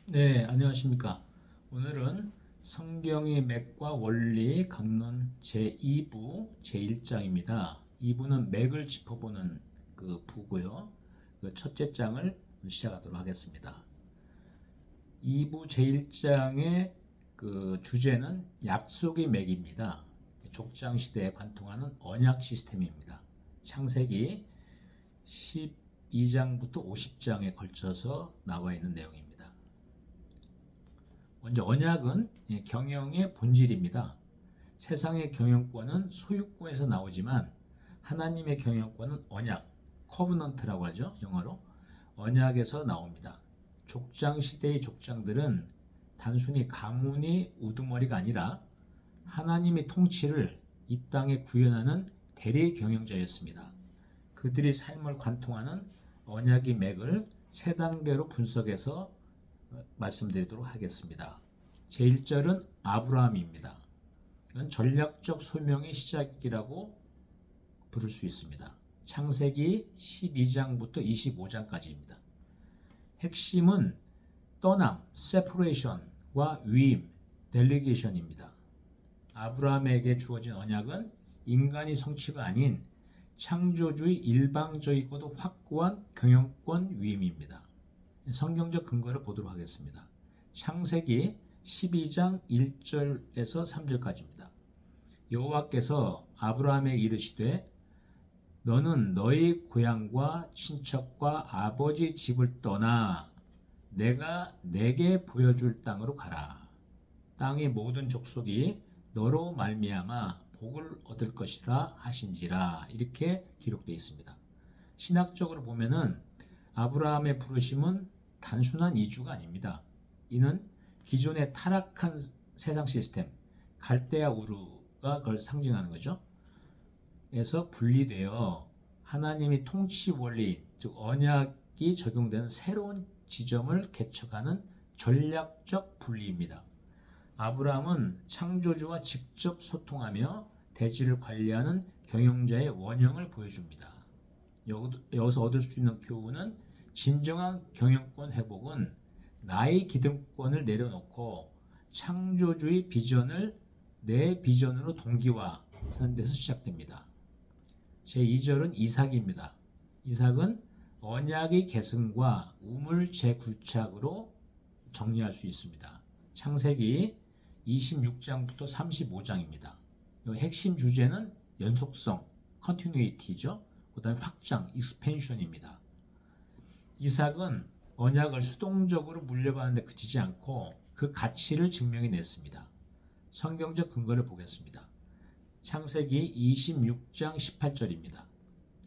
네, 안녕하십니까. 오늘은 성경의 맥과 원리 강론 제2부 제1장입니다. 2부는 맥을 짚어보는 그 부고요. 그 첫째 장을 시작하도록 하겠습니다. 2부 제1장의 그 주제는 약속의 맥입니다. 족장 시대에 관통하는 언약 시스템입니다. 창세기 12장부터 50장에 걸쳐서 나와 있는 내용입니다. 먼저 언약은 경영의 본질입니다. 세상의 경영권은 소유권에서 나오지만 하나님의 경영권은 언약, 커브넌트라고 하죠. 영어로. 언약에서 나옵니다. 족장 시대의 족장들은 단순히 가문이 우두머리가 아니라 하나님의 통치를 이 땅에 구현하는 대리 경영자였습니다. 그들의 삶을 관통하는 언약의 맥을 세 단계로 분석해서 말씀드리도록 하겠습니다. 제1절은 아브라함입니다. 이건 전략적 소명의 시작이라고 부를 수 있습니다. 창세기 12장부터 25장까지입니다. 핵심은 떠남, separation과 위임, delegation입니다. 아브라함에게 주어진 언약은 인간의 성취가 아닌 창조주의 일방적이고도 확고한 경영권 위임입니다. 성경적 근거를 보도록 하겠습니다. 창세기 12장 1절에서 3절까지입니다. 여호와께서 아브라함에게 이르시되 너는 너희 고향과 친척과 아버지 집을 떠나 내가 내게 보여줄 땅으로 가라. 땅의 모든 족속이 너로 말미암아 복을 얻을 것이라 하신지라. 이렇게 기록되어 있습니다. 신학적으로 보면은 아브라함의 부르심은 단순한 이주가 아닙니다. 이는 기존의 타락한 세상 시스템, 갈대아 우르가 그걸 상징하는 거죠. 에서 분리되어 하나님의 통치 원리, 즉 언약이 적용되는 새로운 지점을 개척하는 전략적 분리입니다. 아브라함은 창조주와 직접 소통하며 대지를 관리하는 경영자의 원형을 보여줍니다. 여기서 얻을 수 있는 교훈은 진정한 경영권 회복은 나의 기득권을 내려놓고 창조주의 비전을 내 비전으로 동기화하는 데서 시작됩니다. 제2절은 이삭입니다. 이삭은 언약의 계승과 우물 재굴착으로 정리할 수 있습니다. 창세기 26장부터 35장입니다. 핵심 주제는 연속성, continuity죠. 그 다음에 확장, expansion입니다. 이삭은 언약을 수동적으로 물려받는 데 그치지 않고 그 가치를 증명해냈습니다. 성경적 근거를 보겠습니다. 창세기 26장 18절입니다.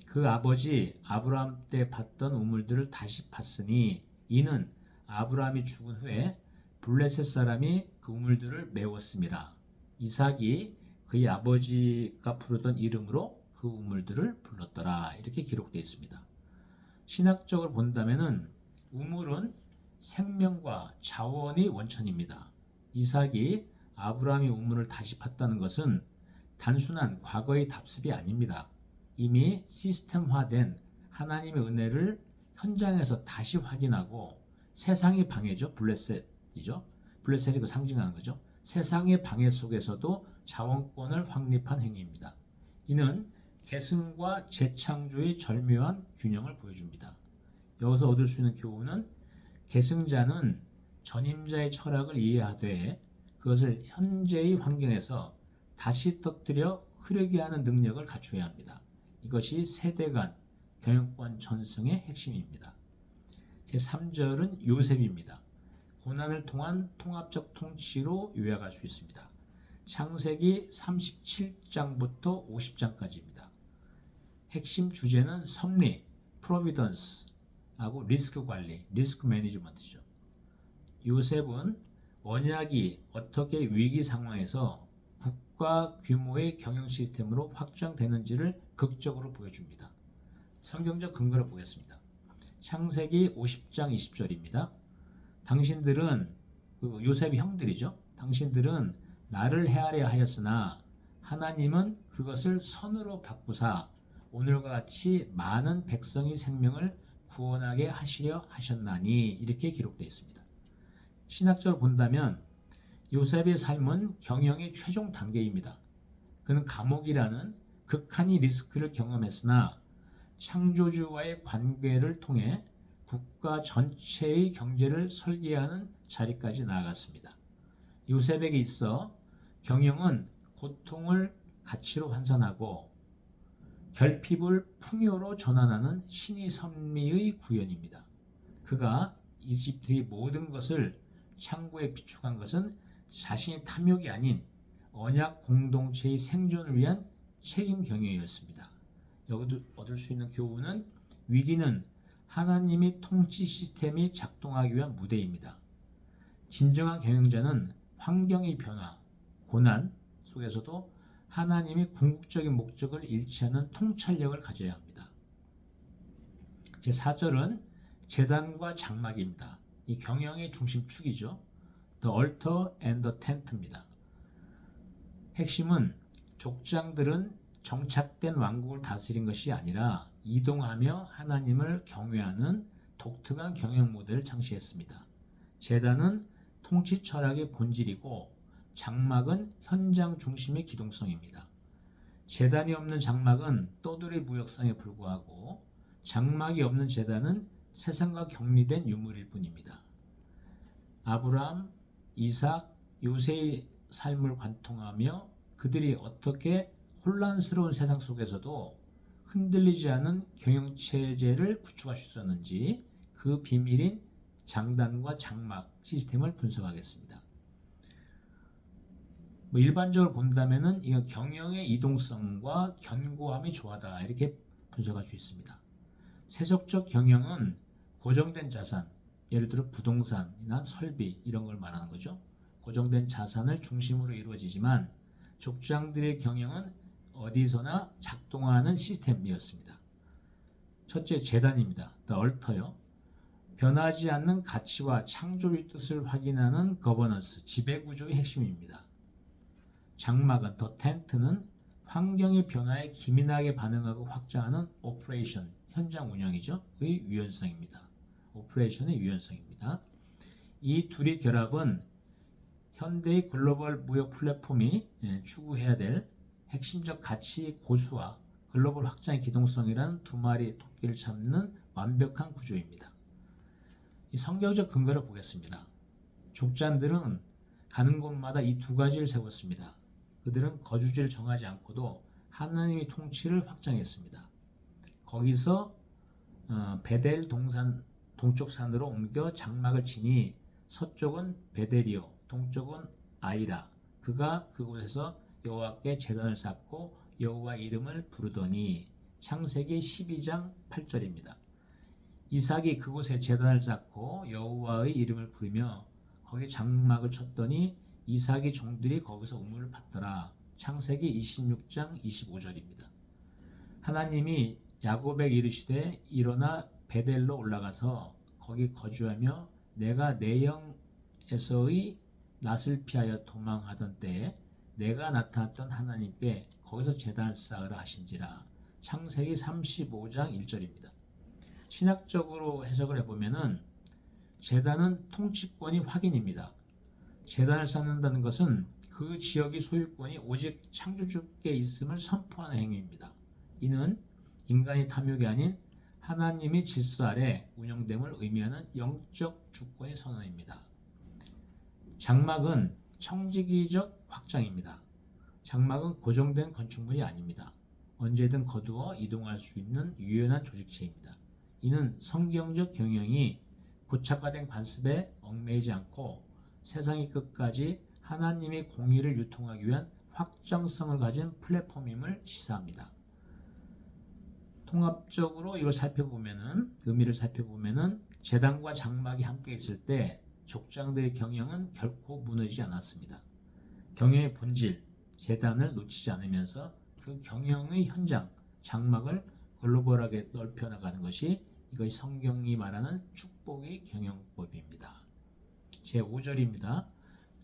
그 아버지 아브라함 때 팠던 우물들을 다시 팠으니 이는 아브라함이 죽은 후에 블레셋 사람이 그 우물들을 메웠습니다. 이삭이 그의 아버지가 부르던 이름으로 그 우물들을 불렀더라. 이렇게 기록되어 있습니다. 신학적으로 본다면은 우물은 생명과 자원의 원천입니다. 이삭이 아브라함의 우물을 다시 팠다는 것은 단순한 과거의 답습이 아닙니다. 이미 시스템화된 하나님의 은혜를 현장에서 다시 확인하고 세상의 방해죠. 블레셋이죠. 블레셋이 그 상징하는 거죠. 세상의 방해 속에서도 자원권을 확립한 행위입니다. 이는 계승과 재창조의 절묘한 균형을 보여줍니다. 여기서 얻을 수 있는 교훈은 계승자는 전임자의 철학을 이해하되 그것을 현재의 환경에서 다시 터뜨려 흐르게 하는 능력을 갖추어야 합니다. 이것이 세대 간 경영권 전승의 핵심입니다. 제3절은 요셉입니다. 고난을 통한 통합적 통치로 요약할 수 있습니다. 창세기 37장부터 50장까지입니다. 핵심 주제는 섭리, providence하고 리스크 관리, 리스크 매니지먼트죠. 요셉은 언약이 어떻게 위기 상황에서 국가 규모의 경영 시스템으로 확장되는지를 극적으로 보여줍니다. 성경적 근거를 보겠습니다. 창세기 50장 20절입니다. 당신들은 요셉의 형들이죠. 당신들은 나를 헤아려 하였으나 하나님은 그것을 선으로 바꾸사 오늘과 같이 많은 백성의 생명을 구원하게 하시려 하셨나니 이렇게 기록되어 있습니다. 신학적으로 본다면 요셉의 삶은 경영의 최종 단계입니다. 그는 감옥이라는 극한의 리스크를 경험했으나 창조주와의 관계를 통해 국가 전체의 경제를 설계하는 자리까지 나아갔습니다. 요셉에게 있어 경영은 고통을 가치로 환산하고 결핍을 풍요로 전환하는 신의 섭리의 구현입니다. 그가 이집트의 모든 것을 창고에 비축한 것은 자신의 탐욕이 아닌 언약 공동체의 생존을 위한 책임 경영이었습니다. 여기도 얻을 수 있는 교훈은 위기는 하나님의 통치 시스템이 작동하기 위한 무대입니다. 진정한 경영자는 환경의 변화, 고난 속에서도 하나님의 궁극적인 목적을 잃지 않는 통찰력을 가져야 합니다. 제4절은 제단과 장막입니다. 이 경영의 중심축이죠. The altar and the tent입니다. 핵심은 족장들은 정착된 왕국을 다스린 것이 아니라 이동하며 하나님을 경외하는 독특한 경영 모델을 창시했습니다. 제단은 통치 철학의 본질이고 장막은 현장 중심의 기동성입니다. 제단이 없는 장막은 떠돌이 무역성에 불과하고 장막이 없는 제단은 세상과 격리된 유물일 뿐입니다. 아브라함, 이삭, 요새의 삶을 관통하며 그들이 어떻게 혼란스러운 세상 속에서도 흔들리지 않은 경영체제를 구축할 수 있었는지 그 비밀인 장단과 장막 시스템을 분석하겠습니다. 일반적으로 본다면은 이거 경영의 이동성과 견고함이 좋아다 이렇게 분석할 수 있습니다. 세속적 경영은 고정된 자산, 예를 들어 부동산이나 설비 이런 걸 말하는 거죠. 고정된 자산을 중심으로 이루어지지만 족장들의 경영은 어디서나 작동하는 시스템이었습니다. 첫째, 제단입니다. The altar요. 변하지 않는 가치와 창조의 뜻을 확인하는 거버넌스, 지배구조의 핵심입니다. 장막은 The tent는 환경의 변화에 기민하게 반응하고 확장하는 오퍼레이션, 현장 운영이죠. 의 유연성입니다. 오퍼레이션의 유연성입니다. 이 둘의 결합은 현대의 글로벌 무역 플랫폼이 추구해야 될 핵심적 가치의 고수와 글로벌 확장의 기동성이라는 두 마리 토끼를 잡는 완벽한 구조입니다. 이 성경적 근거를 보겠습니다. 족장들은 가는 곳마다 이 두 가지를 세웠습니다. 그들은 거주지를 정하지 않고도 하나님의 통치를 확장했습니다. 거기서 베델 동쪽 산으로 옮겨 장막을 치니 서쪽은 베델이요 동쪽은 아이라. 그가 그곳에서 여호와께 제단을 쌓고 여호와 이름을 부르더니 창세기 12장 8절입니다. 이삭이 그곳에 제단을 쌓고 여호와의 이름을 부르며 거기 장막을 쳤더니 이삭의 종들이 거기서 우물을 팠더라. 창세기 26장 25절입니다. 하나님이 야곱에게 이르시되 일어나 베델로 올라가서 거기 거주하며 내가 내 영 에서의 낯을 피하여 도망하던 때에 내가 나타났던 하나님께 거기서 제단을 쌓으라 하신지라. 창세기 35장 1절입니다. 신학적으로 해석을 해보면은 제단은 통치권이 확인입니다. 제단을 쌓는다는 것은 그 지역의 소유권이 오직 창조주께 있음을 선포하는 행위입니다. 이는 인간의 탐욕이 아닌 하나님의 질서 아래 운영됨을 의미하는 영적 주권의 선언입니다. 장막은 청지기적 확장입니다. 장막은 고정된 건축물이 아닙니다. 언제든 거두어 이동할 수 있는 유연한 조직체입니다. 이는 성경적 경영이 고착화된 관습에 얽매이지 않고 세상의 끝까지 하나님의 공의를 유통하기 위한 확정성을 가진 플랫폼임을 시사합니다. 통합적으로 이걸 의미를 살펴보면은 제단과 장막이 함께 있을 때 족장들의 경영은 결코 무너지지 않았습니다. 경영의 본질, 제단을 놓치지 않으면서 그 경영의 현장, 장막을 글로벌하게 넓혀 나가는 것이 이것이 성경이 말하는 축복의 경영법입니다. 제5절입니다.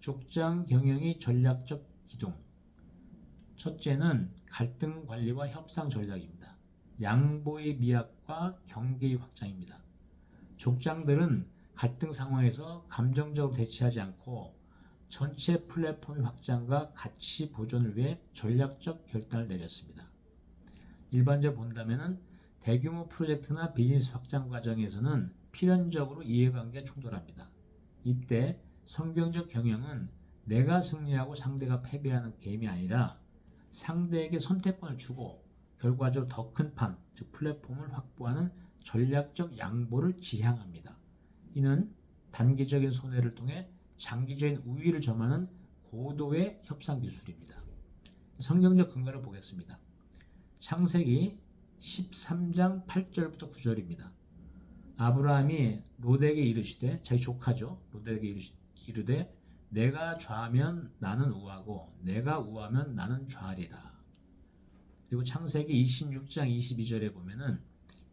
족장 경영의 전략적 기동. 첫째는 갈등 관리와 협상 전략입니다. 양보의 미학과 경계의 확장입니다. 족장들은 갈등 상황에서 감정적으로 대치하지 않고 전체 플랫폼의 확장과 가치 보존을 위해 전략적 결단을 내렸습니다. 일반적으로 본다면 대규모 프로젝트나 비즈니스 확장 과정에서는 필연적으로 이해관계가 충돌합니다. 이때 성경적 경영은 내가 승리하고 상대가 패배하는 게임이 아니라 상대에게 선택권을 주고 결과적으로 더 큰 판, 즉 플랫폼을 확보하는 전략적 양보를 지향합니다. 이는 단기적인 손해를 통해 장기적인 우위를 점하는 고도의 협상 기술입니다. 성경적 근거를 보겠습니다. 창세기 13장 8절부터 9절입니다. 아브라함이 롯에게 이르시되, 자기 조카죠. 롯에게 이르되 내가 좌하면 나는 우하고 내가 우하면 나는 좌하리라. 그리고 창세기 26장 22절에 보면은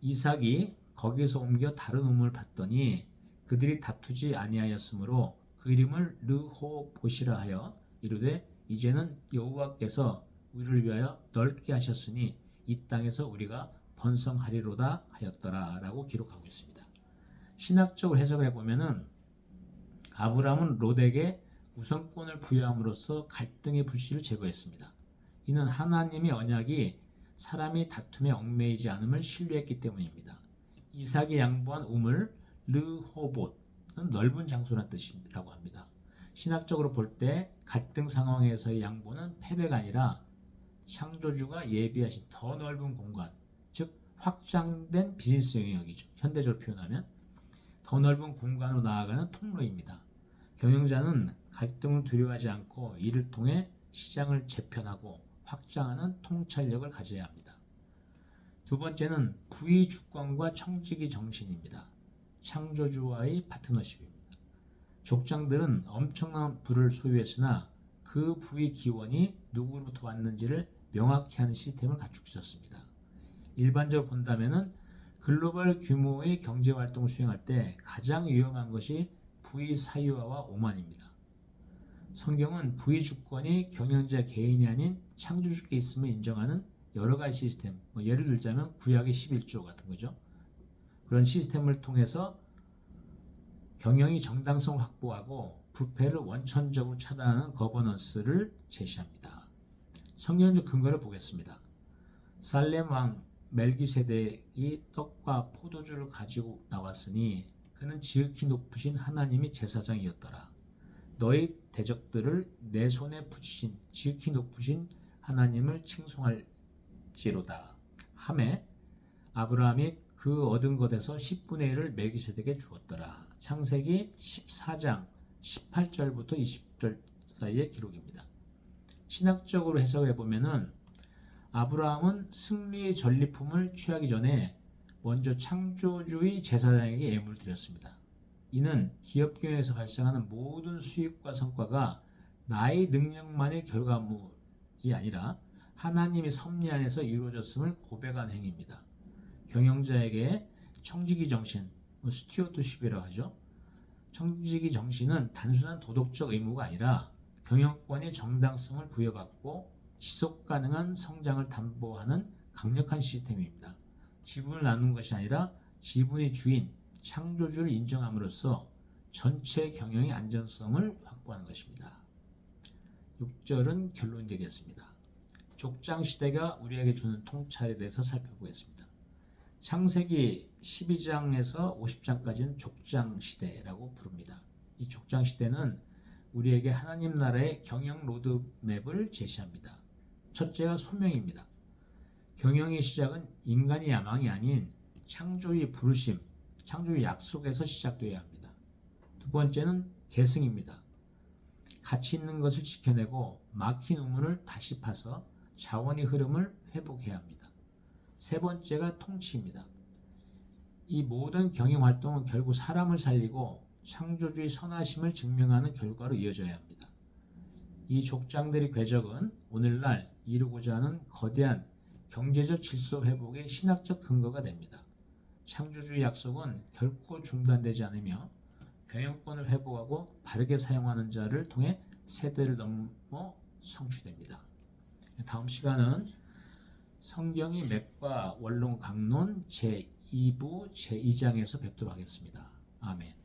이삭이 거기서 옮겨 다른 우물 봤더니 그들이 다투지 아니하였으므로 그 이름을 르호봇이라 하여 이르되 이제는 여호와께서 우리를 위하여 넓게 하셨으니 이 땅에서 우리가 번성하리로다 하였더라 라고 기록하고 있습니다. 신학적으로 해석을 해보면은 아브라함은 롯에게 우선권을 부여함으로써 갈등의 불씨를 제거했습니다. 이는 하나님의 언약이 사람이 다툼에 얽매이지 않음을 신뢰했기 때문입니다. 이삭이 양보한 우물 르호봇은 넓은 장소라는 뜻이라고 합니다. 신학적으로 볼 때 갈등 상황에서의 양보는 패배가 아니라 창조주가 예비하신 더 넓은 공간, 즉 확장된 비즈니스 영역이죠. 현대적으로 표현하면 더 넓은 공간으로 나아가는 통로입니다. 경영자는 갈등을 두려워하지 않고 이를 통해 시장을 재편하고 확장하는 통찰력을 가져야 합니다. 두 번째는 부의 주권과 청지기 정신입니다. 창조주와의 파트너십입니다. 족장들은 엄청난 부를 소유했으나 그 부의 기원이 누구로부터 왔는지를 명확히 하는 시스템을 갖추고 있었습니다. 일반적으로 본다면 글로벌 규모의 경제활동을 수행할 때 가장 위험한 것이 부의 사유화와 오만입니다. 성경은 부의 주권이 경영자 개인이 아닌 창조주께 있음을 인정하는 여러 가지 시스템, 예를 들자면 구약의 11조 같은 거죠. 그런 시스템을 통해서 경영이 정당성을 확보하고 부패를 원천적으로 차단하는 거버넌스를 제시합니다. 성경적 근거를 보겠습니다. 살렘 왕 멜기세덱이 떡과 포도주를 가지고 나왔으니 그는 지극히 높으신 하나님의 제사장이었더라. 너희 대적들을 내 손에 붙이신 지극히 높으신 하나님을 칭송할지로다 하매 아브라함이 그 얻은 것에서 10분의 1을 멜기세덱에게 주었더라. 창세기 14장 18절부터 20절 사이의 기록입니다. 신학적으로 해석해 보면은 아브라함은 승리의 전리품을 취하기 전에 먼저 창조주의 제사장에게 예물을 드렸습니다. 이는 기업 경영에서 발생하는 모든 수익과 성과가 나의 능력만의 결과물이 아니라 하나님의 섭리 안에서 이루어졌음을 고백한 행위입니다. 경영자에게 청지기 정신, 스튜어드십이라고 하죠. 청지기 정신은 단순한 도덕적 의무가 아니라 경영권의 정당성을 부여받고 지속 가능한 성장을 담보하는 강력한 시스템입니다. 지분을 나누는 것이 아니라 지분의 주인, 창조주를 인정함으로써 전체 경영의 안전성을 확보하는 것입니다. 6절은 결론이 되겠습니다. 족장 시대가 우리에게 주는 통찰에 대해서 살펴보겠습니다. 창세기 12장에서 50장까지는 족장 시대라고 부릅니다. 이 족장 시대는 우리에게 하나님 나라의 경영 로드맵을 제시합니다. 첫째가 소명입니다. 경영의 시작은 인간의 야망이 아닌 창조의 부르심, 창조의 약속에서 시작되어야 합니다. 두 번째는 계승입니다. 가치 있는 것을 지켜내고 막힌 우물을 다시 파서 자원의 흐름을 회복해야 합니다. 세 번째가 통치입니다. 이 모든 경영 활동은 결국 사람을 살리고 창조주의 선하심을 증명하는 결과로 이어져야 합니다. 이 족장들의 궤적은 오늘날 이루고자 하는 거대한 경제적 질서 회복의 신학적 근거가 됩니다. 창조주의 약속은 결코 중단되지 않으며 경영권을 회복하고 바르게 사용하는 자를 통해 세대를 넘어 성취됩니다. 다음 시간은 성경의 맵과 원론 강론 제2부 제2장에서 뵙도록 하겠습니다. 아멘.